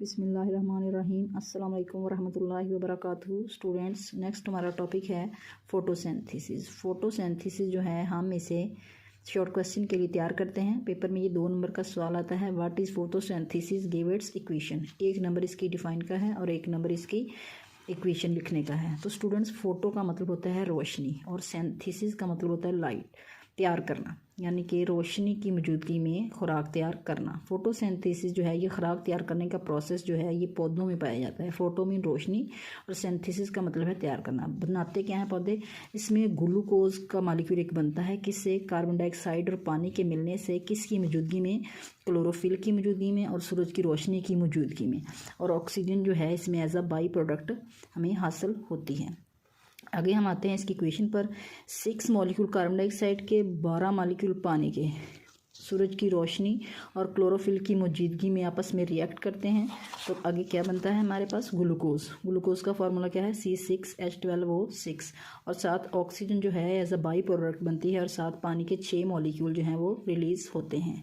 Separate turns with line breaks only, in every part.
बिस्मिल्लाहिर्रहमानिर्रहीम अस्सलाम वालेकुम वरहमतुल्लाहि वबरकातुहू। स्टूडेंट्स, नेक्स्ट हमारा टॉपिक है फ़ोटोसिंथेसिस। फ़ोटोसिंथेसिस जो है हम इसे शॉर्ट क्वेश्चन के लिए तैयार करते हैं। पेपर में ये 2 नंबर का सवाल आता है, what is photosynthesis, give its equation. 1 number इसकी डिफ़ाइन का है और 1 नंबर इसकी इक्वेशन लिखने का है। तो स्टूडेंट्स, फ़ोटो का मतलब होता है रोशनी और सिंथेसिस का मतलब होता है लाइट, तैयार करना, यानी कि रोशनी की मौजूदगी में खुराक तैयार करना। फोटोसिंथेसिस जो है ये खुराक तैयार करने का प्रोसेस जो है ये पौधों में पाया जाता है। फोटो मीन रोशनी और सिंथेसिस का मतलब है तैयार करना। बनाते क्या हैं पौधे? इसमें ग्लूकोज का मॉलिक्यूल एक बनता है, किससे? कार्बन डाइऑक्साइड और पानी के मिलने से। किसकी मौजूदगी में? क्लोरोफिल की मौजूदगी में और सूरज की रोशनी की मौजूदगी में। और ऑक्सीजन जो है इसमें एज अ बाई प्रोडक्ट हमें हासिल होती है। आगे हम आते हैं इसकी इक्वेशन पर। 6 मॉलिक्यूल कार्बन डाइऑक्साइड के, 12 मॉलिक्यूल पानी के, सूरज की रोशनी और क्लोरोफिल की मौजूदगी में आपस में रिएक्ट करते हैं। तो आगे क्या बनता है हमारे पास? ग्लूकोज। ग्लूकोज का फार्मूला क्या है? C6H12O6। और साथ ऑक्सीजन जो है एज अ बाई प्रोडक्ट बनती है और साथ पानी के 6 मॉलिक्यूल जो हैं वो रिलीज़ होते हैं।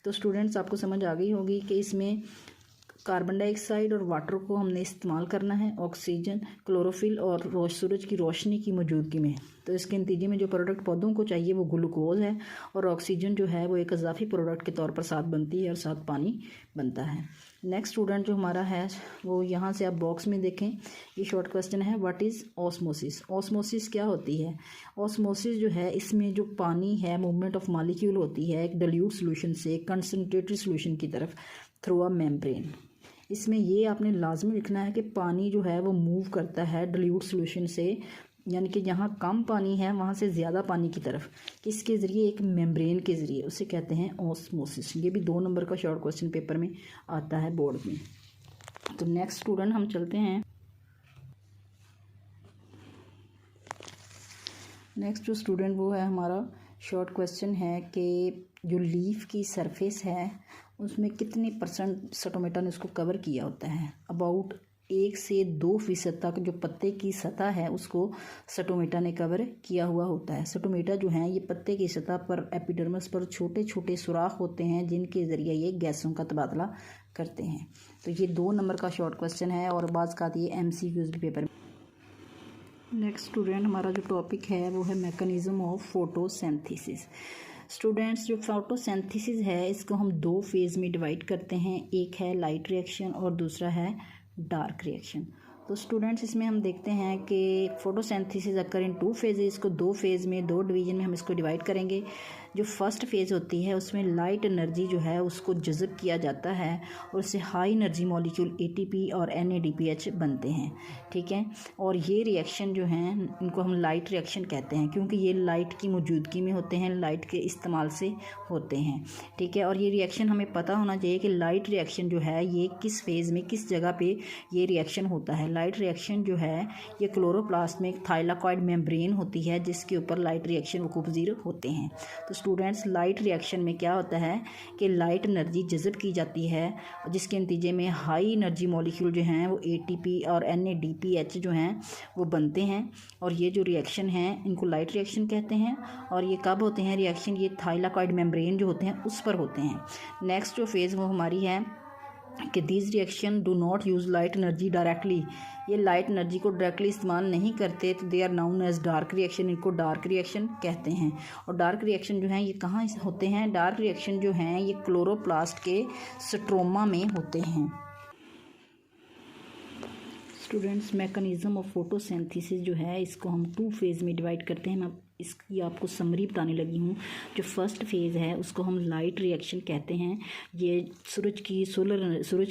तो स्टूडेंट्स, आपको समझ आ गई होगी कि इसमें कार्बन डाइऑक्साइड और वाटर को हमने इस्तेमाल करना है, ऑक्सीजन, क्लोरोफिल और सूरज की रोशनी की मौजूदगी में। तो इसके नतीजे में जो प्रोडक्ट पौधों को चाहिए वो ग्लूकोज है और ऑक्सीजन जो है वो एक इजाफी प्रोडक्ट के तौर पर साथ बनती है और साथ पानी बनता है। नेक्स्ट स्टूडेंट जो हमारा है वो यहाँ से आप बॉक्स में देखें, ये शॉर्ट क्वेश्चन है, व्हाट इज़ ऑस्मोसिस। ऑस्मोसिस क्या होती है? ऑस्मोसिस जो है इसमें जो पानी है, मूवमेंट ऑफ मॉलिक्यूल होती है एक डाइल्यूट सॉल्यूशन से कंसनट्रेटेड सॉल्यूशन की तरफ थ्रू अ मेम्ब्रेन। इसमें ये आपने लाजमी लिखना है कि पानी जो है वो मूव करता है डाइल्यूट सॉल्यूशन से, यानी कि जहाँ कम पानी है वहाँ से ज़्यादा पानी की तरफ, किसके ज़रिए? एक मेम्ब्रेन के ज़रिए। उसे कहते हैं ऑस्मोसिस। ये भी 2 नंबर का शॉर्ट क्वेश्चन पेपर में आता है बोर्ड में। तो नेक्स्ट स्टूडेंट हम चलते हैं। नेक्स्ट जो स्टूडेंट वो है हमारा शॉर्ट क्वेश्चन है कि जो लीफ की सरफेस है उसमें कितने % स्टोमेटा ने उसको कवर किया होता है? अबाउट 1 से 2% तक जो पत्ते की सतह है उसको स्टोमेटा ने कवर किया हुआ होता है। स्टोमेटा जो हैं ये पत्ते की सतह पर एपिडर्मिस पर छोटे छोटे सुराख होते हैं जिनके ज़रिए ये गैसों का तबादला करते हैं। तो ये 2 नंबर का शॉर्ट क्वेश्चन है और बाज़ का ये MCQs भी पेपर में। नेक्स्ट स्टूडेंट हमारा जो टॉपिक है वो है मैकेनिज्म ऑफ फोटोसिंथेसिस। स्टूडेंट्स, जो फोटोसिंथेसिस है इसको हम 2 फेज़ में डिवाइड करते हैं, एक है लाइट रिएक्शन और दूसरा है डार्क रिएक्शन। तो स्टूडेंट्स, इसमें हम देखते हैं कि फोटोसिंथेसिस अकर इन 2 फेजेस। इसको 2 फेज़ में, 2 डिवीजन में हम इसको डिवाइड करेंगे। जो फर्स्ट फेज़ होती है उसमें लाइट एनर्जी जो है उसको जज़ब किया जाता है और उससे हाई एनर्जी मॉलिक्यूल ATP और NADPH बनते हैं, ठीक है। और ये रिएक्शन जो हैं इनको हम लाइट रिएक्शन कहते हैं क्योंकि ये लाइट की मौजूदगी में होते हैं, लाइट के इस्तेमाल से होते हैं, ठीक है। और ये रिएक्शन हमें पता होना चाहिए कि लाइट रिएक्शन जो है ये किस फेज़ में, किस जगह पे ये रिएक्शन होता है। लाइट रिएक्शन जो है ये क्लोरोप्लास्ट में थाइलाकॉइड मेम्ब्रेन होती है जिसके ऊपर लाइट रिएक्शन वकूफ़ पज़ीर होते हैं। तो स्टूडेंट्स, लाइट रिएक्शन में क्या होता है कि लाइट एनर्जी जज़ब की जाती है जिसके नतीजे में हाई एनर्जी मॉलिक्यूल जो हैं वो ATP और NADPH जो हैं वो बनते हैं। और ये जो रिएक्शन हैं इनको लाइट रिएक्शन कहते हैं। और ये कब होते हैं रिएक्शन? ये थाइलाकॉइड मेम्ब्रेन जो होते हैं उस पर होते हैं। नेक्स्ट जो फेज़ वो हमारी है कि this reaction do not use light energy directly. ये लाइट एनर्जी को डायरेक्टली इस्तेमाल नहीं करते, तो they are known as dark reaction. इनको डार्क रिएक्शन कहते हैं। और डार्क रिएक्शन जो हैं ये कहाँ होते हैं? डार्क रिएक्शन जो हैं ये क्लोरोप्लास्ट के स्ट्रोमा में होते हैं। स्टूडेंट्स, मैकेनिज्म ऑफ फोटोसिंथेसिस जो है इसको हम 2 फेज़ में डिवाइड करते हैं। मैं इसकी आपको समरी बताने लगी हूँ। जो फर्स्ट फेज़ है उसको हम लाइट रिएक्शन कहते हैं। ये सूरज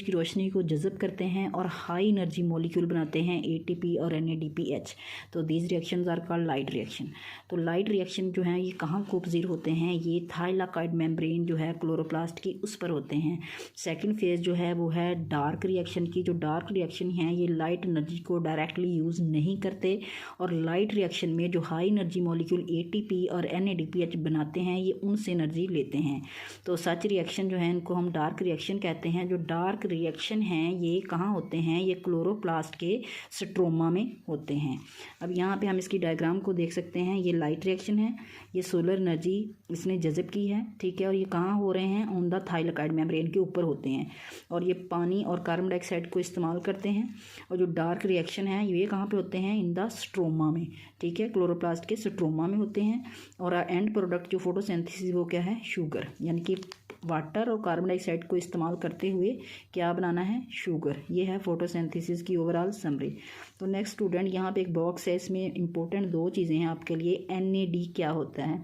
की रोशनी को जज़ब करते हैं और हाई एनर्जी मॉलिक्यूल बनाते हैं ATP और NADPH। तो these reactions are called light reaction. तो लाइट रिएक्शन जो है ये कहाँ को पज़ीर होते हैं? ये थाइलाकॉइड मेम्ब्रेन जो है क्लोरोप्लास्ट की उस पर होते हैं। सेकेंड फेज़ जो है वो है डार्क रिएक्शन की। जो डार्क रिएक्शन है ये लाइट एनर्जी को डायरेक्टली यूज़ नहीं करते और लाइट रिएक्शन में जो high energy molecule molecule ATP और NADPH बनाते हैं, ये उनसे एनर्जी लेते हैं। तो सच रिएक्शन जो है इनको हम डार्क रिएक्शन कहते हैं। जो डार्क रिएक्शन हैं ये कहाँ होते हैं, ये क्लोरोप्लास्ट के स्ट्रोमा में होते हैं। अब यहाँ पे हम इसकी डायग्राम को देख सकते हैं। ये लाइट रिएक्शन है, ये सोलर एनर्जी इसने जज़ब की है, ठीक है। और ये कहाँ हो रहे हैं, ऑन द थाइलाकॉइड मेम्ब्रेन के ऊपर होते हैं। और ये पानी और कार्बन डाइऑक्साइड को इस्तेमाल करते हैं। और जो डार्क रिएक्शन है ये कहाँ पे होते हैं, इन द स्ट्रोमा में, ठीक है, क्लोरोप्लास्ट के स्ट्रोमा में होते हैं। और एंड प्रोडक्ट जो फोटोसिंथेसिस वो क्या है, शुगर, यानी कि वाटर और कार्बन डाइऑक्साइड को इस्तेमाल करते हुए क्या बनाना है, शुगर। ये है फोटोसिंथेसिस की ओवरऑल समरी। तो नेक्स्ट स्टूडेंट, यहाँ पे एक बॉक्स है, इसमें इंपॉर्टेंट 2 चीज़ें हैं आपके लिए। NAD क्या होता है।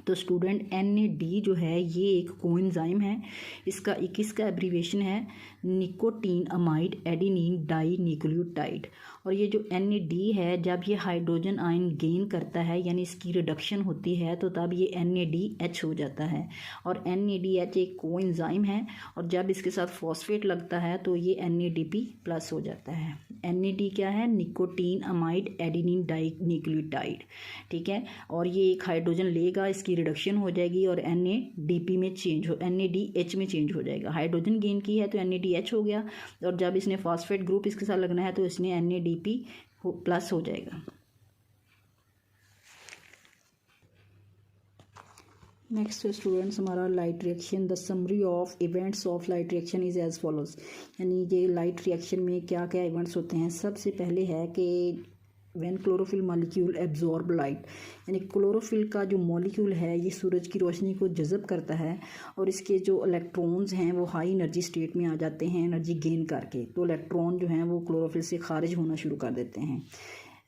तो स्टूडेंट NAD जो है ये एक कोएंजाइम है। इसका 21 का एब्रीवेशन है nicotine amide adenine dinucleotide. और ये जो NAD है जब ये हाइड्रोजन आयन गेन करता है यानी इसकी रिडक्शन होती है तो तब ये NADH हो जाता है। और NADH एक कोएंजाइम है और जब इसके साथ फॉस्फेट लगता है तो ये NADP+ हो जाता है। NAD क्या है, nicotine amide adenine dinucleotide, ठीक है। और ये एक हाइड्रोजन लेगा, इसकी रिडक्शन हो जाएगी और NADP में चेंज हो, NADH में चेंज हो जाएगा। हाइड्रोजन गेन की है तो NADH हो गया और जब इसने फॉस्फेट ग्रुप इसके साथ लगना है तो इसने NADP+ हो जाएगा। नेक्स्ट स्टूडेंट्स हमारा light reaction. The summary of events of light reaction is as follows. यानी ये लाइट रिएक्शन में क्या क्या इवेंट्स होते हैं। सबसे पहले है कि when chlorophyll molecule absorb light, यानी क्लोरोफिल का जो मॉलिक्यूल है ये सूरज की रोशनी को जज़ब करता है और इसके जो इलेक्ट्रॉन्स हैं वो हाई एनर्जी स्टेट में आ जाते हैं एनर्जी गेन करके। तो इलेक्ट्रॉन जो हैं वो क्लोरोफिल से खारिज होना शुरू कर देते हैं।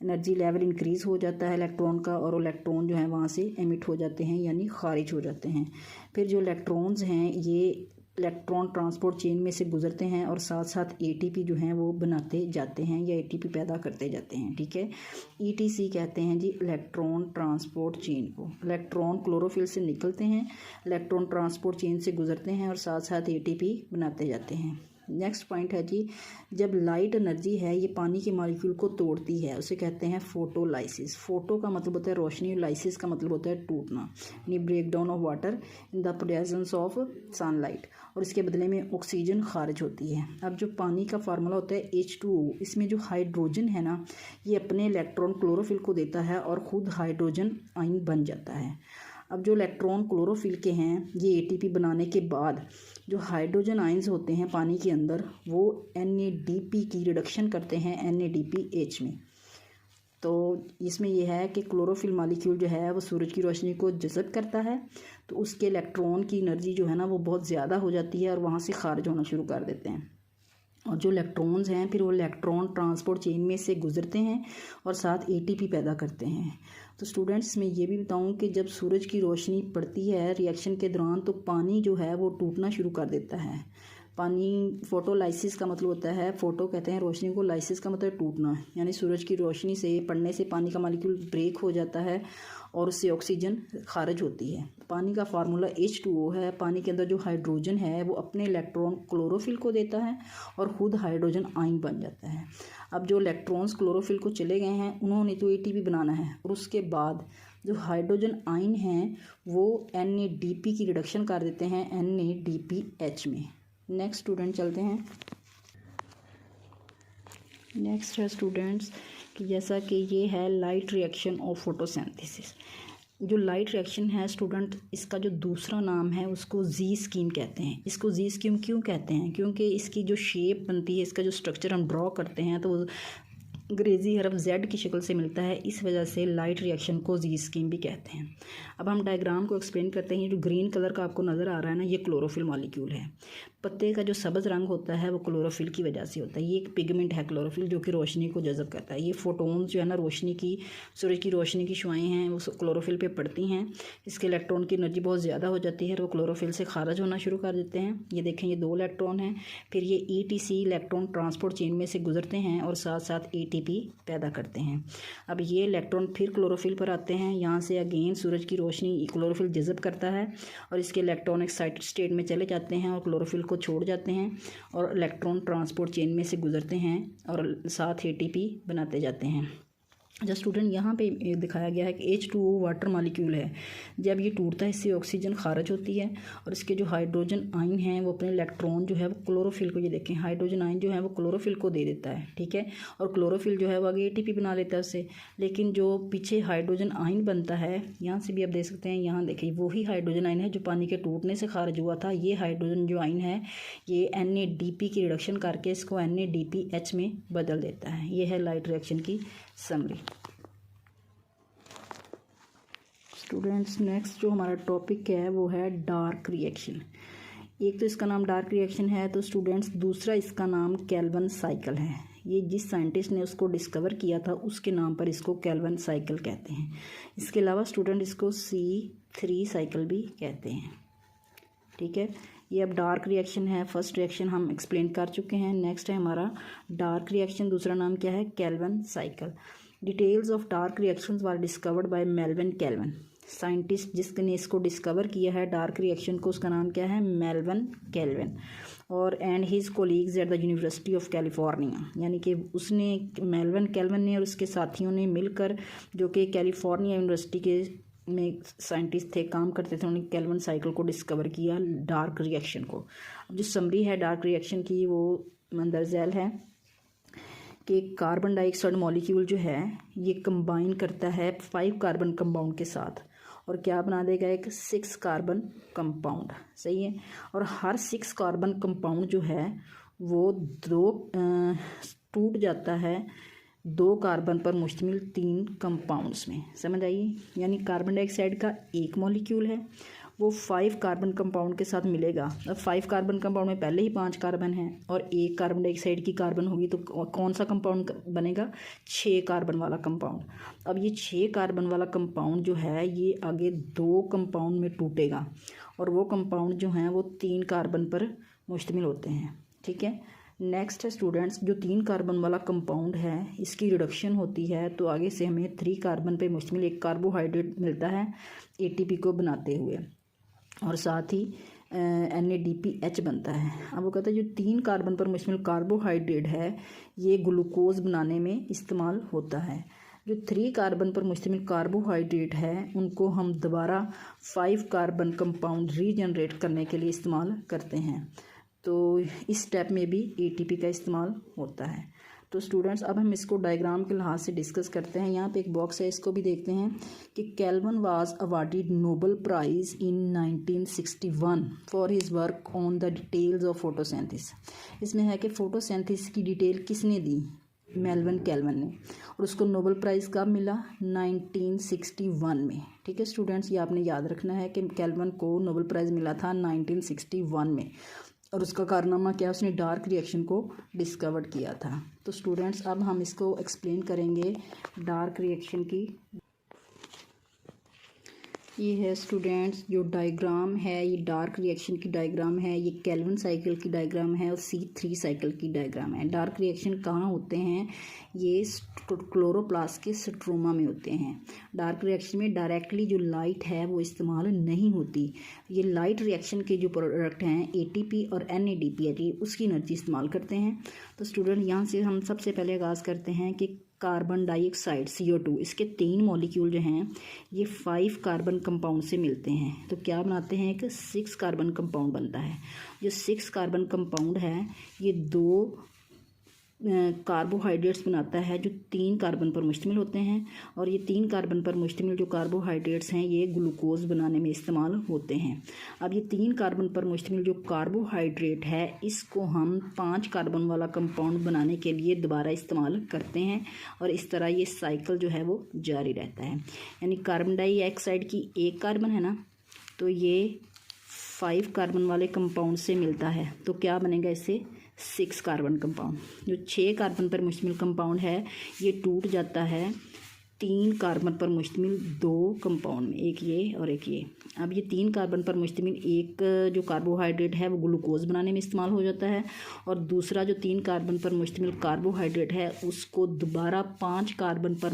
एनर्जी लेवल इंक्रीज़ हो जाता है इलेक्ट्रॉन का और इलेक्ट्रॉन जो है वहाँ से एमिट हो जाते हैं यानी खारिज हो जाते हैं। फिर जो इलेक्ट्रॉन्स हैं ये इलेक्ट्रॉन ट्रांसपोर्ट चेन में से गुजरते हैं और साथ साथ ATP जो हैं वो बनाते जाते हैं या ATP पैदा करते जाते हैं, ठीक है। ETC कहते हैं जी इलेक्ट्रॉन ट्रांसपोर्ट चेन को। इलेक्ट्रॉन क्लोरोफिल से निकलते हैं, इलेक्ट्रॉन ट्रांसपोर्ट चेन से गुजरते हैं और साथ साथ ATP बनाते जाते हैं। नेक्स्ट पॉइंट है जी, जब लाइट एनर्जी है ये पानी के मॉलिक्यूल को तोड़ती है उसे कहते हैं फोटोलाइसिस। फोटो का मतलब होता है रोशनी, लाइसिस का मतलब होता है टूटना, यानी break down of water in the presence of sunlight, और इसके बदले में ऑक्सीजन खारिज होती है। अब जो पानी का फार्मूला होता है H2O, इसमें जो हाइड्रोजन है ना ये अपने इलेक्ट्रॉन क्लोरोफिल को देता है और ख़ुद हाइड्रोजन आयन बन जाता है। अब जो इलेक्ट्रॉन क्लोरोफिल के हैं ये ATP बनाने के बाद जो हाइड्रोजन आयंस होते हैं पानी के अंदर वो NADP की रिडक्शन करते हैं NADPH में। तो इसमें यह है कि क्लोरोफिल मॉलिक्यूल जो है वो सूरज की रोशनी को जज़ब करता है तो उसके इलेक्ट्रॉन की एनर्जी जो है ना वो बहुत ज़्यादा हो जाती है और वहाँ से खारिज होना शुरू कर देते हैं। और जो इलेक्ट्रॉन्स हैं फिर वो इलेक्ट्रॉन ट्रांसपोर्ट चेन में से गुजरते हैं और साथ ATP पैदा करते हैं। तो स्टूडेंट्स मैं ये भी बताऊं कि जब सूरज की रोशनी पड़ती है रिएक्शन के दौरान तो पानी जो है वो टूटना शुरू कर देता है। पानी फोटोलाइसिस का मतलब होता है, फोटो कहते हैं रोशनी को, लाइसिस का मतलब टूटना, यानी सूरज की रोशनी से पड़ने से पानी का मॉलिक्यूल ब्रेक हो जाता है और उससे ऑक्सीजन खारिज होती है। पानी का फार्मूला H2O है। पानी के अंदर जो हाइड्रोजन है वो अपने इलेक्ट्रॉन क्लोरोफिल को देता है और ख़ुद हाइड्रोजन आयन बन जाता है। अब जो इलेक्ट्रॉन्स क्लोरोफिल को चले गए हैं उन्होंने तो ATP बनाना है और उसके बाद जो हाइड्रोजन आयन हैं वो NADP की रिडक्शन कर देते हैं NADPH में। नेक्स्ट स्टूडेंट चलते हैं। नेक्स्ट है स्टूडेंट्स कि जैसा कि ये है लाइट रिएक्शन ऑफ फोटोसिंथेसिस। जो लाइट रिएक्शन है स्टूडेंट इसका जो दूसरा नाम है उसको जी स्कीम कहते हैं। इसको जी स्कीम क्यों कहते हैं, क्योंकि इसकी जो शेप बनती है, इसका जो स्ट्रक्चर हम ड्रॉ करते हैं तो वो अंग्रेज़ी हरफ Z की शक्ल से मिलता है, इस वजह से लाइट रिएक्शन को जी स्कीम भी कहते हैं। अब हम डायग्राम को एक्सप्लेन करते हैं। जो ग्रीन कलर का आपको नज़र आ रहा है ना ये क्लोरोफिल मॉलिक्यूल है। पत्ते का जो सब्ज़ रंग होता है वो क्लोरोफिल की वजह से होता है। ये एक पिगमेंट है क्लोरोफिल जो कि रोशनी को जज़ब करता है। ये फोटोन्स जो है ना रोशनी की, सूरज की रोशनी की शुआएँ हैं वो क्लोरोफिल पे पड़ती हैं। इसके इलेक्ट्रॉन की एनर्जी बहुत ज़्यादा हो जाती है और वो क्लोरोफिल से खारिज होना शुरू कर देते हैं। ये देखें ये 2 इलेक्ट्रॉन हैं। फिर ये ETC इलेक्ट्रॉन ट्रांसपोर्ट चेन में से गुजरते हैं और साथ साथ ATP पैदा करते हैं। अब ये इलेक्ट्रॉन फिर क्लोरोफिल पर आते हैं। यहाँ से अगेन सूरज की रोशनी क्लोरोफिल जज़ब करता है और इसके इलेक्ट्रॉन एक्साइटेड स्टेट में चले जाते हैं और क्लोरोफिल को छोड़ जाते हैं और इलेक्ट्रॉन ट्रांसपोर्ट चेन में से गुजरते हैं और साथ ATP बनाते जाते हैं। जो स्टूडेंट यहाँ पे दिखाया गया है कि H2O वाटर मॉलिक्यूल है, जब ये टूटता है इससे ऑक्सीजन खारिज होती है और इसके जो हाइड्रोजन आयन हैं वो अपने इलेक्ट्रॉन जो है वो क्लोरोफिल को, ये देखें हाइड्रोजन आयन जो है वो क्लोरोफिल को दे देता है, ठीक है, और क्लोरोफिल जो है वो आगे ATP बना लेता है उससे। लेकिन जो पीछे हाइड्रोजन आयन बनता है, यहाँ से भी आप देख सकते हैं, यहाँ देखिए वही हाइड्रोजन आयन है जो पानी के टूटने से खारिज हुआ था। ये हाइड्रोजन जो आयन है ये NADP की रिडक्शन करके इसको NADPH में बदल देता है। ये है लाइट रिएक्शन की समरी। स्टूडेंट्स नेक्स्ट जो हमारा टॉपिक है वो है डार्क रिएक्शन। एक तो इसका नाम डार्क रिएक्शन है, तो स्टूडेंट्स दूसरा इसका नाम केल्विन साइकिल है। ये जिस साइंटिस्ट ने उसको डिस्कवर किया था उसके नाम पर इसको केल्विन साइकिल कहते हैं। इसके अलावा स्टूडेंट इसको C3 साइकिल भी कहते हैं, ठीक है। ये अब डार्क रिएक्शन है, फर्स्ट रिएक्शन हम एक्सप्लेन कर चुके हैं। नेक्स्ट है हमारा डार्क रिएक्शन, दूसरा नाम क्या है, Calvin cycle. Details of dark reactions were discovered by Melvin kelvin. Scientist जिसने इसको डिस्कवर किया है डार्क रिएक्शन को, उसका नाम क्या है, मेल्विन केल्विन। और and his colleagues at the university of California, यानी कि उसने मेल्विन केल्विन ने और उसके साथियों ने मिलकर, जो कि कैलिफोर्निया यूनिवर्सिटी के में साइंटिस्ट थे, काम करते थे, उन्होंने केल्विन साइकिल को डिस्कवर किया, डार्क रिएक्शन को। अब जो समरी है डार्क रिएक्शन की वो मंदरजैल है कि कार्बन डाइऑक्साइड मॉलिक्यूल जो है ये कंबाइन करता है 5 कार्बन कंपाउंड के साथ और क्या बना देगा, एक 6 कार्बन कंपाउंड, सही है। और हर 6 कार्बन कंपाउंड जो है वो टूट जाता है 2 कार्बन पर मुश्तमिल 3 कंपाउंड्स में, समझ आइए। यानी कार्बन डाइऑक्साइड का एक मॉलिक्यूल है वो 5 कार्बन कंपाउंड के साथ मिलेगा। अब 5 कार्बन कंपाउंड में पहले ही 5 कार्बन हैं और एक कार्बन डाइऑक्साइड की कार्बन होगी, तो कौन सा कंपाउंड बनेगा, 6 कार्बन वाला कंपाउंड। अब ये 6 कार्बन वाला कंपाउंड जो है ये आगे 2 कंपाउंड में टूटेगा और वो कंपाउंड जो हैं वो 3 कार्बन पर मुश्तमिल होते हैं, ठीक है। नेक्स्ट है स्टूडेंट्स, जो 3 कार्बन वाला कंपाउंड है इसकी रिडक्शन होती है तो आगे से हमें 3 कार्बन पे मुश्तमिल एक कार्बोहाइड्रेट मिलता है ATP को बनाते हुए, और साथ ही NADPH बनता है। अब वो कहता है जो 3 कार्बन पर मुश्तमिल कार्बोहाइड्रेट है ये ग्लूकोज बनाने में इस्तेमाल होता है। जो 3 कार्बन पर मुश्तमिल कार्बोहाइड्रेट है उनको हम दोबारा 5 कार्बन कंपाउंड रीजनरेट करने के लिए इस्तेमाल करते हैं, तो इस स्टेप में भी ATP का इस्तेमाल होता है। तो स्टूडेंट्स अब हम इसको डायग्राम के लिहाज से डिस्कस करते हैं। यहाँ पे एक बॉक्स है, इसको भी देखते हैं कि kelvin was awarded Nobel prize in 1961 for his work on the details of photosynthesis. इसमें है कि फोटोसिंथेसिस की डिटेल किसने दी, मेल्विन केल्विन ने, और उसको नोबेल प्राइज़ कब मिला, 1961 में, ठीक है स्टूडेंट्स। ये आपने याद रखना है कि केल्विन को नोबेल प्राइज़ मिला था 1961 में, और उसका कारनामा क्या, उसने डार्क रिएक्शन को डिस्कवर किया था। तो स्टूडेंट्स अब हम इसको एक्सप्लेन करेंगे डार्क रिएक्शन की। ये है स्टूडेंट्स जो डायग्राम है ये डार्क रिएक्शन की डायग्राम है, ये केल्विन साइकिल की डायग्राम है और C3 साइकिल की डायग्राम है। डार्क रिएक्शन कहाँ होते हैं, ये क्लोरोप्लास्ट के स्ट्रोमा में होते हैं। डार्क रिएक्शन में डायरेक्टली जो लाइट है वो इस्तेमाल नहीं होती। ये लाइट रिएक्शन के जो प्रोडक्ट हैं ATP और NADPH उसकी एनर्जी इस्तेमाल करते हैं। तो स्टूडेंट यहाँ से हम सबसे पहले आगाज़ करते हैं कि कार्बन डाइऑक्साइड CO2 इसके 3 मॉलिक्यूल जो हैं ये 5 कार्बन कंपाउंड से मिलते हैं, तो क्या बनाते हैं, एक 6 कार्बन कंपाउंड बनता है। जो 6 कार्बन कंपाउंड है ये 2 कार्बोहाइड्रेट्स बनाता है जो 3 कार्बन पर मुश्तमिल होते हैं, और ये 3 कार्बन पर मुश्तमिल जो कार्बोहाइड्रेट्स हैं ये ग्लूकोज बनाने में इस्तेमाल होते हैं। अब ये 3 कार्बन पर मुश्तमिल जो कार्बोहाइड्रेट है इसको हम 5 कार्बन वाला कंपाउंड बनाने के लिए दोबारा इस्तेमाल करते हैं, और इस तरह ये साइकिल जो है वो जारी रहता है। यानी कार्बन डाइऑक्साइड की 1 कार्बन है ना, तो ये 5 कार्बन वाले कंपाउंड से मिलता है, तो क्या बनेगा इससे 6 कार्बन कंपाउंड। जो 6 कार्बन पर मुश्तमिल कंपाउंड है ये टूट जाता है 3 कार्बन पर मुश्तमिल 2 कंपाउंड में, एक ये और एक ये। अब ये 3 कार्बन पर मुश्तमिल एक जो कार्बोहाइड्रेट है वो ग्लूकोज बनाने में इस्तेमाल हो जाता है, और दूसरा जो 3 कार्बन पर मुश्तमिल कार्बोहाइड्रेट है उसको दोबारा 5 कार्बन पर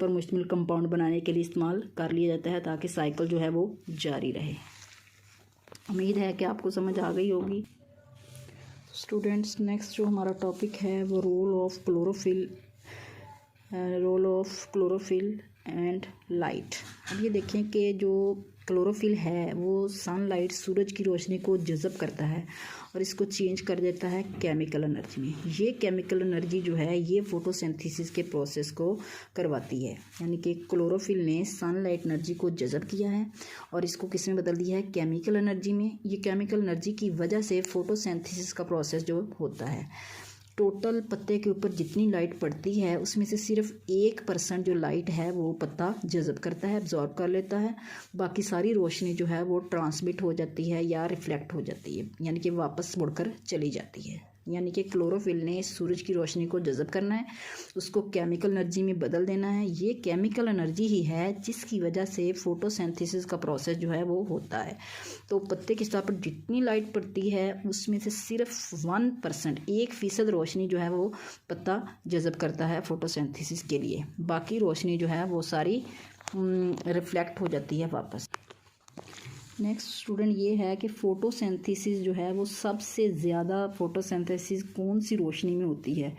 मुश्तमिल कंपाउंड बनाने के लिए इस्तेमाल कर लिया जाता है, ताकि साइकिल जो है वो जारी रहे। उम्मीद है कि आपको समझ आ गई होगी। स्टूडेंट्स नेक्स्ट जो हमारा टॉपिक है वो role of chlorophyll and light. अब ये देखें कि जो क्लोरोफिल है वो सनलाइट सूरज की रोशनी को जज़ब करता है और इसको चेंज कर देता है केमिकल एनर्जी में। ये केमिकल एनर्जी जो है ये फोटोसिंथेसिस के प्रोसेस को करवाती है, यानी कि क्लोरोफिल ने सनलाइट एनर्जी को जज़ब किया है और इसको किस में बदल दिया है, केमिकल एनर्जी में। ये केमिकल एनर्जी की वजह से फोटोसिंथेसिस का प्रोसेस जो होता है, टोटल पत्ते के ऊपर जितनी लाइट पड़ती है उसमें से सिर्फ 1% जो लाइट है वो पत्ता जज़ब करता है, एब्जॉर्ब कर लेता है। बाकी सारी रोशनी जो है वो ट्रांसमिट हो जाती है या रिफ्लेक्ट हो जाती है, यानी कि वापस मुड़कर चली जाती है। यानी कि क्लोरोफिल ने सूरज की रोशनी को जज़ब करना है, उसको केमिकल एनर्जी में बदल देना है। ये केमिकल एनर्जी ही है जिसकी वजह से फोटोसिंथेसिस का प्रोसेस जो है वो होता है। तो पत्ते की सतह पर जितनी लाइट पड़ती है उसमें से सिर्फ 1%, 1% रोशनी जो है वो पत्ता जज़ब करता है फोटोसिंथेसिस के लिए। बाकी रोशनी जो है वो सारी रिफ्लेक्ट हो जाती है वापस। नेक्स्ट स्टूडेंट ये है कि फ़ोटोसिंथेसिस जो है वो सबसे ज़्यादा फ़ोटोसिंथेसिस कौन सी रोशनी में होती है।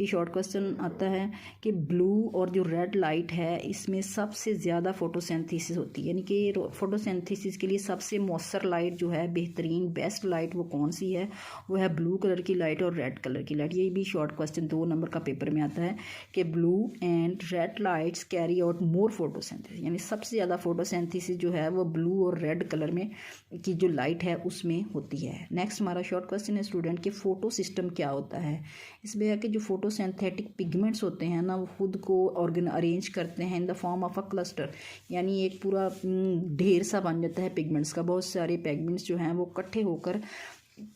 ये शॉर्ट क्वेश्चन आता है कि ब्लू और जो रेड लाइट है इसमें सबसे ज़्यादा फ़ोटोसिंथेसिस होती है, यानी कि फ़ोटोसिंथेसिस के लिए सबसे मौसर लाइट जो है, बेहतरीन बेस्ट लाइट वो कौन सी है, वो है ब्लू कलर की लाइट और रेड कलर की लाइट। ये भी शॉर्ट क्वेश्चन 2 नंबर का पेपर में आता है कि blue and red lights carry out more photosynthesis, यानी सबसे ज़्यादा फोटोसिंथेसिस जो है वो ब्लू और रेड कलर में की जो लाइट है उसमें होती है। नेक्स्ट हमारा शॉर्ट क्वेश्चन है स्टूडेंट कि फोटो सिस्टम क्या होता है। इसमें है कि जो फोटोसिंथेटिक पिगमेंट्स होते हैं ना वो खुद को अरेंज करते हैं in the form of a cluster, यानी एक पूरा ढेर सा बन जाता है पिगमेंट्स का। बहुत सारे पिगमेंट्स जो हैं वो इकट्ठे होकर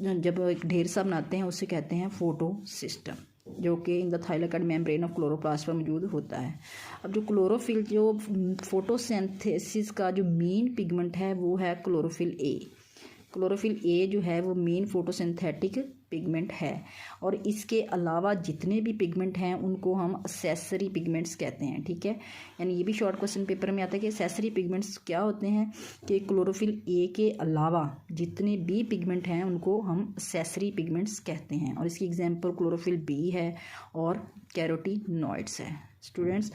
जब एक ढेर सा बनाते हैं उसे कहते हैं फोटो सिस्टम, जो कि in the thylakoid membrane of chloroplast पर मौजूद होता है। अब जो क्लोरोफिल जो फोटोसिंथेसिस का जो मेन पिगमेंट है वो है क्लोरोफिल ए। क्लोरोफिल ए जो है वो मेन फोटोसिंथेटिक पिगमेंट है और इसके अलावा जितने भी पिगमेंट हैं उनको हम एक्सेसरी पिगमेंट्स कहते हैं, ठीक है। यानी ये भी शॉर्ट क्वेश्चन पेपर में आता है कि एक्सेसरी पिगमेंट्स क्या होते हैं, कि क्लोरोफिल ए के अलावा जितने भी पिगमेंट हैं उनको हम एक्सेसरी पिगमेंट्स कहते हैं और इसकी एग्जांपल क्लोरोफिल बी है और कैरोटीनॉइड्स है। स्टूडेंट्स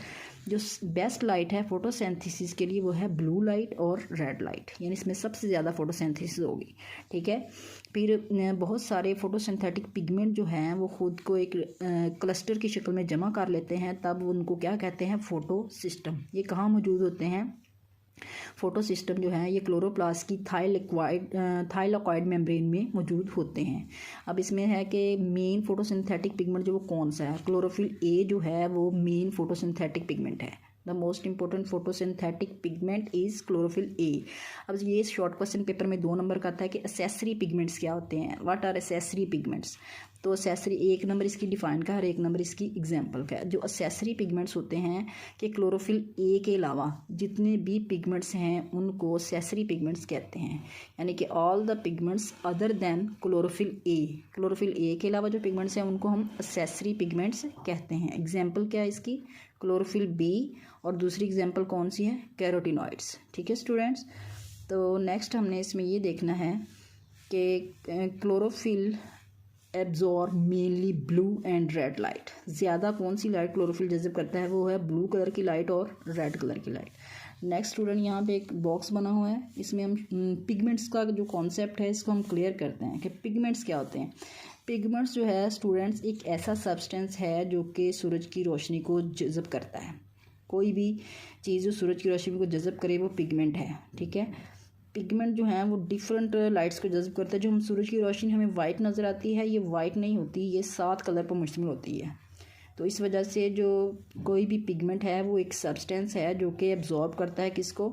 जो बेस्ट लाइट है फोटोसिंथेसिस के लिए वो है ब्लू लाइट और रेड लाइट, यानी इसमें सबसे ज़्यादा फोटोसिंथेसिस होगी, ठीक है। फिर बहुत सारे फोटोसिंथेटिक पिगमेंट जो हैं वो खुद को एक क्लस्टर की शक्ल में जमा कर लेते हैं, तब उनको क्या कहते हैं, फोटो सिस्टम। ये कहाँ मौजूद होते हैं, फोटो सिस्टम जो है ये क्लोरोप्लास्ट की थाइलाकॉइड मेम्ब्रेन में मौजूद होते हैं। अब इसमें है कि मेन फोटोसिंथेटिक पिगमेंट जो वो कौन सा है, क्लोरोफिल ए जो है वो मेन फोटोसिंथेटिक पिगमेंट है। The most important photosynthetic pigment is chlorophyll A. अब ये शॉर्ट क्वेश्चन पेपर में 2 नंबर का आता है कि एक्सेसरी पिगमेंट्स क्या होते हैं, व्हाट आर एक्सेसरी पिगमेंट्स। तो एक्सेसरी 1 नंबर इसकी डिफाइन का और 1 नंबर इसकी एग्जांपल का। जो एक्सेसरी पिगमेंट्स होते हैं कि क्लोरोफिल ए के अलावा जितने भी पिगमेंट्स हैं उनको एक्सेसरी पिगमेंट्स कहते हैं, यानी कि all the pigments other than chlorophyll A. Chlorophyll A के अलावा जो पिगमेंट्स हैं उनको हम एक्सेसरी पिगमेंट्स कहते हैं। एग्जाम्पल क्या है इसकी, क्लोरोफिल बी, और दूसरी एग्जाम्पल कौन सी है, कैरोटीनॉइड्स, ठीक है स्टूडेंट्स। तो नेक्स्ट हमने इसमें ये देखना है कि chlorophyll absorb mainly blue and red light. ज़्यादा कौन सी लाइट क्लोरोफिल जज़ब करता है, वो है ब्लू कलर की लाइट और रेड कलर की लाइट। नेक्स्ट स्टूडेंट यहाँ पे एक बॉक्स बना हुआ है, इसमें हम पिगमेंट्स का जो कॉन्सेप्ट है इसको हम क्लियर करते हैं कि पिगमेंट्स क्या होते हैं। पिगमेंट्स जो है स्टूडेंट्स एक ऐसा सब्सटेंस है जो कि सूरज की रोशनी को जज़ब करता है। कोई भी चीज़ जो सूरज की रोशनी को जज़ब करे वो पिगमेंट है, ठीक है। पिगमेंट जो है वो डिफरेंट लाइट्स को जज़ब करता है। जो हम सूरज की रोशनी हमें वाइट नज़र आती है ये वाइट नहीं होती, ये 7 कलर पर मुश्तमिल होती है। तो इस वजह से जो कोई भी पिगमेंट है वो एक सब्सटेंस है जो कि एब्जॉर्ब करता है किसको,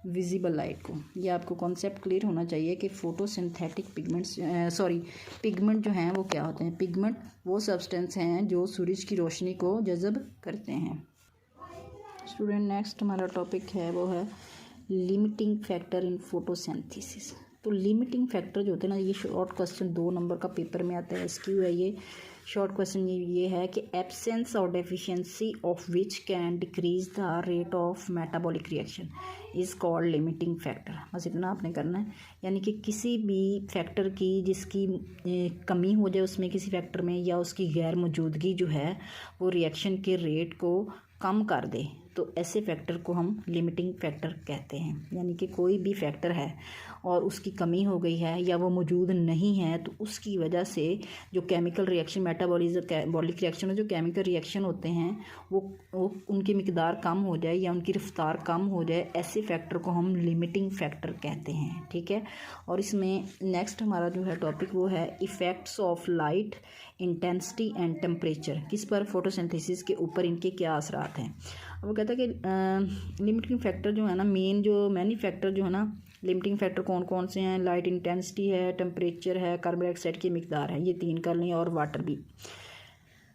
विजिबल लाइट को। ये आपको कॉन्सेप्ट क्लियर होना चाहिए कि फोटोसिंथेटिक पिगमेंट्स पिगमेंट जो हैं वो क्या होते हैं। पिगमेंट वो सब्सटेंस हैं जो सूरज की रोशनी को जज़ब करते हैं। स्टूडेंट नेक्स्ट हमारा टॉपिक है वो है लिमिटिंग फैक्टर इन फोटोसिंथेसिस। तो लिमिटिंग फैक्टर जो होते हैं ना, ये शॉर्ट क्वेश्चन 2 नंबर का पेपर में आता है, एसक्यू है ये, शॉर्ट क्वेश्चन ये है कि एब्सेंस और deficiency of which can decrease the rate of metabolic reaction is called limiting factor. बस इतना आपने करना है, यानी कि किसी भी फैक्टर की जिसकी कमी हो जाए उसमें किसी फैक्टर में, या उसकी गैर मौजूदगी जो है वो रिएक्शन के रेट को कम कर दे, तो ऐसे फैक्टर को हम लिमिटिंग फैक्टर कहते हैं। यानी कि कोई भी फैक्टर है और उसकी कमी हो गई है या वो मौजूद नहीं है, तो उसकी वजह से जो केमिकल रिएक्शन, मेटाबॉलिक रिएक्शन में जो केमिकल रिएक्शन होते हैं वो उनकी मिकदार कम हो जाए या उनकी रफ्तार कम हो जाए, ऐसे फैक्टर को हम लिमिटिंग फैक्टर कहते हैं। ठीक है, और इसमें नेक्स्ट हमारा जो है टॉपिक वो है effects of light, intensity and temperature. किस पर, फोटोसिंथेसिस के ऊपर इनके क्या असरात हैं। अब वो कहता है कि लिमिटिंग फैक्टर जो है ना, मैनी फैक्टर जो है ना, लिमिटिंग फैक्टर कौन कौन से हैं, लाइट इंटेंसिटी है, टेम्परेचर है, कार्बन डाइऑक्साइड की मिकदार है, ये 3 कर लें, और वाटर भी।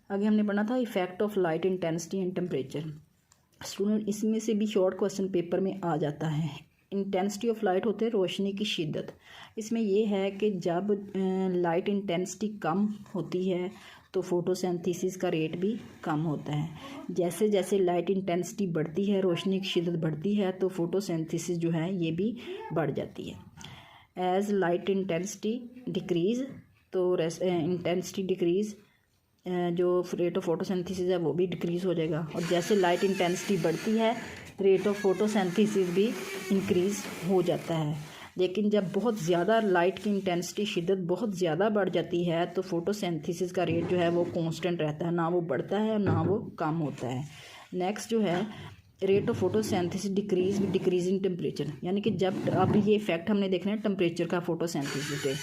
आगे हमने पढ़ा था effect of light, intensity and temperature. Student इसमें से भी शॉर्ट क्वेश्चन पेपर में आ जाता है। इंटेंसिटी ऑफ लाइट होते हैं रोशनी की शिद्दत। इसमें यह है कि जब लाइट इंटेंसिटी कम होती है तो फोटोसिंथेसिस का रेट भी कम होता है। जैसे जैसे लाइट इंटेंसिटी बढ़ती है, रोशनी की शिद्दत बढ़ती है, तो फोटोसिंथेसिस जो है ये भी बढ़ जाती है। एज लाइट इंटेंसिटी डिक्रीज़, तो इंटेंसिटी डिक्रीज़, जो रेट ऑफ फोटोसिंथेसिस है वो भी डिक्रीज़ हो जाएगा। और जैसे लाइट इंटेंसिटी बढ़ती है, रेट ऑफ फोटोसिंथेसिस भी इंक्रीज़ हो जाता है। लेकिन जब बहुत ज़्यादा लाइट की इंटेंसिटी, शिद्दत बहुत ज़्यादा बढ़ जाती है, तो फोटोसिंथेसिस का रेट जो है वो कांस्टेंट रहता है, ना वो बढ़ता है ना वो कम होता है। नेक्स्ट जो है rate of photosynthesis decrease in temperature. यानी कि जब, अब ये इफेक्ट हमने देखना है टेम्परेचर का फोटोसिंथेसिस पे।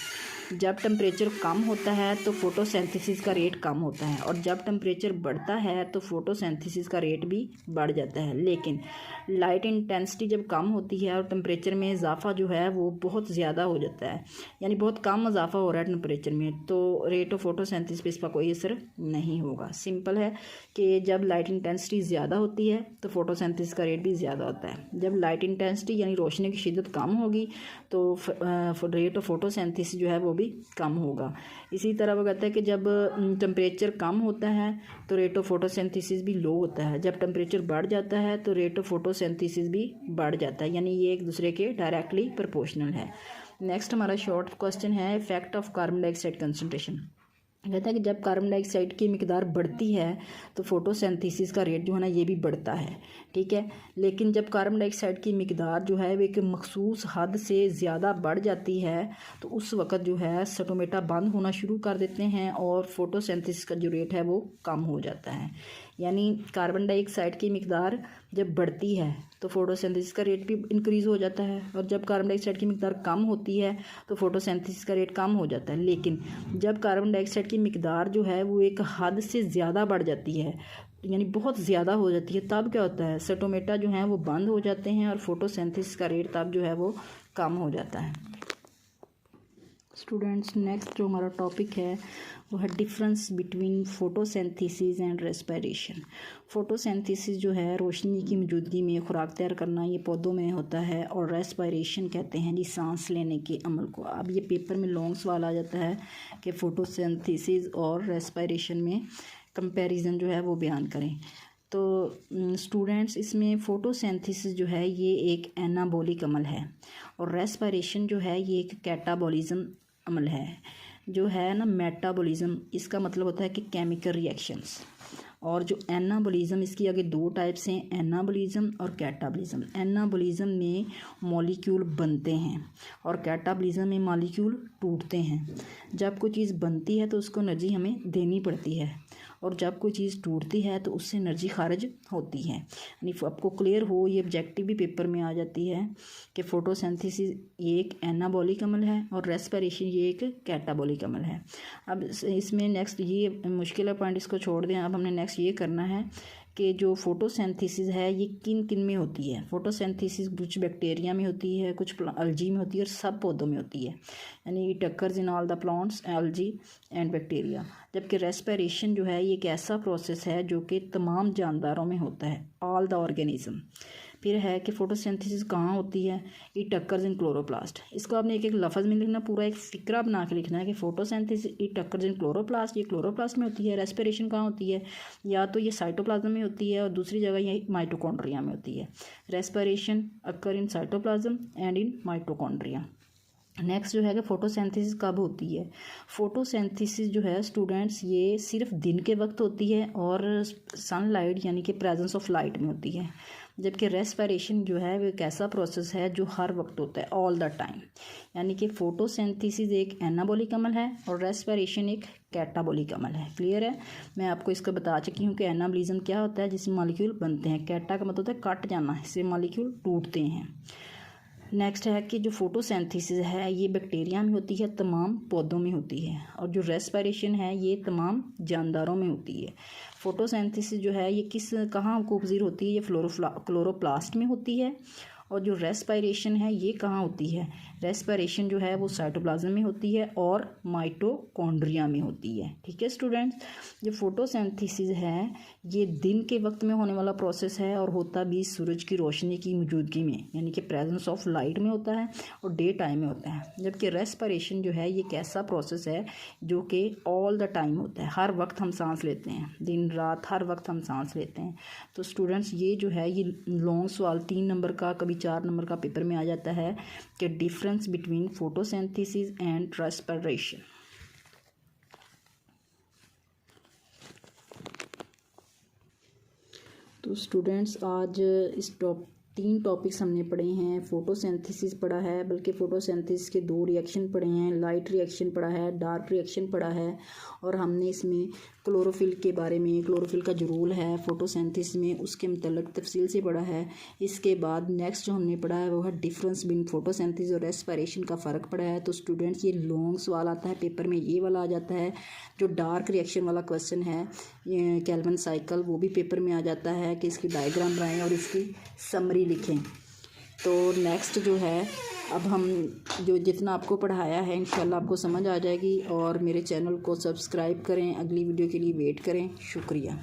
जब टेम्परेचर कम होता है तो फोटोसिंथेसिस का रेट कम होता है, और जब टेम्परेचर बढ़ता है तो फोटोसिंथेसिस का रेट भी बढ़ जाता है। लेकिन लाइट इंटेंसिटी जब कम होती है और टेम्परेचर में इजाफा जो है वो बहुत ज़्यादा हो जाता है, यानी बहुत कम इजाफा हो रहा है टेम्परेचर में, तो रेट ऑफ फोटोसिंथेसिस पे इसका कोई असर नहीं होगा। सिंपल है कि जब लाइट इंटेंसिटी ज़्यादा होती है तो फोटोसिंथेसिस का रेट भी ज़्यादा होता है। जब लाइट इंटेंसिटी यानी रोशनी की शिद्दत कम होगी तो रेट ऑफ फोटोसिंथेसिस जो है वो भी कम होगा। इसी तरह वो कहता है कि जब टेम्परेचर कम होता है तो रेट ऑफ फोटोसिंथेसिस भी लो होता है। जब टेम्परेचर बढ़ जाता है तो रेट ऑफ फोटोसिंथेसिस भी बढ़ जाता है, यानी ये एक दूसरे के डायरेक्टली प्रोपोर्शनल है। नेक्स्ट हमारा शॉर्ट क्वेश्चन है effect of carbon dioxide concentration. कहता है कि जब कार्बन डाइऑक्साइड की मिकदार बढ़ती है तो फोटोसिंथेसिस का रेट जो है ना ये भी बढ़ता है। ठीक है, लेकिन जब कार्बन डाइऑक्साइड की मिकदार जो है वो एक मखसूस हद से ज़्यादा बढ़ जाती है तो उस वक़्त जो है स्टोमेटा बंद होना शुरू कर देते हैं और फोटोसिंथेसिस का जो रेट है वो कम हो जाता है। यानी कार्बन डाइऑक्साइड की मिकदार जब बढ़ती है तो फोटोसिंथेसिस का रेट भी इंक्रीज़ हो जाता है, और जब कार्बन डाइऑक्साइड की मिकदार कम होती है तो फोटोसिंथेसिस का रेट कम हो जाता है। लेकिन जब कार्बन डाइऑक्साइड की मिकदार जो है वो एक हद से ज़्यादा बढ़ जाती है, यानी बहुत ज़्यादा हो जाती है, तब क्या होता है, स्टोमेटा जो हैं वो बंद हो जाते हैं और फोटोसिंथेसिस का रेट तब जो है वो कम हो जाता है। स्टूडेंट्स नेक्स्ट जो हमारा टॉपिक है वो है difference between photosynthesis and respiration. Photosynthesis जो है रोशनी की मौजूदगी में खुराक तैयार करना, ये पौधों में होता है, और रेस्पिरेशन कहते हैं जी सांस लेने के अमल को। अब ये पेपर में लॉन्ग सवाल आ जाता है कि फ़ोटोसिंथेसिस और रेस्पिरेशन में कंपैरिजन जो है वो बयान करें। तो स्टूडेंट्स इसमें फ़ोटोसिंथेसिस जो है ये एक एनाबॉलिक अमल है, और रेस्पिरेशन जो है ये एक कैटाबॉलिज्म अमल है। जो है ना मेटाबॉलिज्म, इसका मतलब होता है कि केमिकल रिएक्शंस, और जो एनाबॉलिज्म इसकी आगे 2 टाइप्स हैं, एनाबॉलिज्म और कैटाबॉलिज्म। एनाबॉलिज्म में मॉलिक्यूल बनते हैं और कैटाबॉलिज्म में मॉलिक्यूल टूटते हैं। जब कोई चीज़ बनती है तो उसको एनर्जी हमें देनी पड़ती है, और जब कोई चीज़ टूटती है तो उससे एनर्जी खारिज होती है। यानी आपको क्लियर हो, ये ऑब्जेक्टिव भी पेपर में आ जाती है कि फोटोसिंथेसिस ये एक एनाबॉलिक अमल है और रेस्पिरेशन ये एक कैटाबॉलिक अमल है। अब इसमें नेक्स्ट ये मुश्किल है पॉइंट, इसको छोड़ दें। अब हमने नेक्स्ट ये करना है कि जो फोटोसिंथेसिस है ये किन किन में होती है। फोटोसिंथेसिस कुछ बैक्टीरिया में होती है, कुछ अल्जी में होती है, और सब पौधों में होती है, यानी it occurs in all the plants, algae and bacteria. जबकि रेस्पिरेशन जो है ये एक ऐसा प्रोसेस है जो कि तमाम जानदारों में होता है, ऑल द ऑर्गेनिज्म। फिर है कि फोटोसिंथेसिस कहाँ होती है, इट अकर्स इन क्लोरोप्लास्ट। इसको आपने एक एक लफ्ज़ में लिखना, पूरा एक फिक्रा बना के लिखना है कि photosynthesis it occurs in chloroplast, ये क्लोरोप्लास्ट में होती है। रेस्पिरेशन कहाँ होती है, या तो ये साइटोप्लाज्म में होती है और दूसरी जगह ये माइटोकॉन्ड्रिया में होती है। Respiration occur in cytoplasm and in mitochondria. Next जो है कि फोटोसिंथेसिस कब होती है। फोटोसिंथेसिस जो है स्टूडेंट्स ये सिर्फ दिन के वक्त होती है और सनलाइट यानी कि प्रेजेंस ऑफ लाइट में होती है, जबकि रेस्पिरेशन जो है वो एक ऐसा प्रोसेस है जो हर वक्त होता है, ऑल द टाइम। यानी कि फोटोसिंथेसिस एक एनाबॉलिक अमल है और रेस्पिरेशन एक कैटाबॉलिक अमल है। क्लियर है। मैं आपको इसका बता चुकी हूँ कि एनाबॉलिज्म क्या होता है, जिसमें मॉलिक्यूल बनते हैं। कैटा का मतलब होता है कट जाना, इससे मॉलिक्यूल टूटते हैं। नेक्स्ट है कि जो फोटोसिंथेसिस है ये बैक्टीरिया में होती है, तमाम पौधों में होती है, और जो रेस्पिरेशन है ये तमाम जानदारों में होती है। फोटोसिंथेसिस जो है ये कहाँ को उपजीर होती है, ये क्लोरोप्लास्ट में होती है, और जो रेस्पिरेशन है ये कहाँ होती है, रेस्पिरेशन जो है वो साइटोप्लाज्म में होती है और माइटोकॉन्ड्रिया में होती है। ठीक है स्टूडेंट्स, ये फोटोसिंथेसिस है ये दिन के वक्त में होने वाला प्रोसेस है और होता भी सूरज की रोशनी की मौजूदगी में, यानी कि प्रेजेंस ऑफ लाइट में होता है और डे टाइम में होता है। जबकि रेस्पिरेशन जो है ये एक ऐसा प्रोसेस है जो कि ऑल द टाइम होता है, हर वक्त हम सांस लेते हैं, दिन रात हर वक्त हम सांस लेते हैं। तो स्टूडेंट्स ये जो है ये लॉन्ग सवाल 3 नंबर का, कभी 4 नंबर का पेपर में आ जाता है कि difference between photosynthesis and respiration. तो स्टूडेंट्स आज इस 3 टॉपिक्स हमने पढ़े हैं। फोटोसिंथेसिस पढ़ा है, बल्कि फोटोसिंथेसिस के 2 रिएक्शन पढ़े हैं, लाइट रिएक्शन पढ़ा है, डार्क रिएक्शन पढ़ा है, और हमने इसमें क्लोरोफिल के बारे में, क्लोरोफिल का जो रोल है फोटोसिंथेसिस में उसके मतलब तफसील से पढ़ा है। इसके बाद नेक्स्ट जो हमने पढ़ा है वो है डिफरेंस बिन फोटोसिंथेसिस और रेस्पिरेशन का फ़र्क पड़ा है। तो स्टूडेंट्स ये लॉन्ग सवाल आता है पेपर में, ये वाला आ जाता है। जो डार्क रिएक्शन वाला क्वेश्चन है केल्विन साइकिल, वो भी पेपर में आ जाता है कि इसकी डायग्राम बनाएं और इसकी समरी लिखें। तो नेक्स्ट जो है अब हम जो जितना आपको पढ़ाया है इंशाल्लाह आपको समझ आ जाएगी, और मेरे चैनल को सब्सक्राइब करें, अगली वीडियो के लिए वेट करें। शुक्रिया।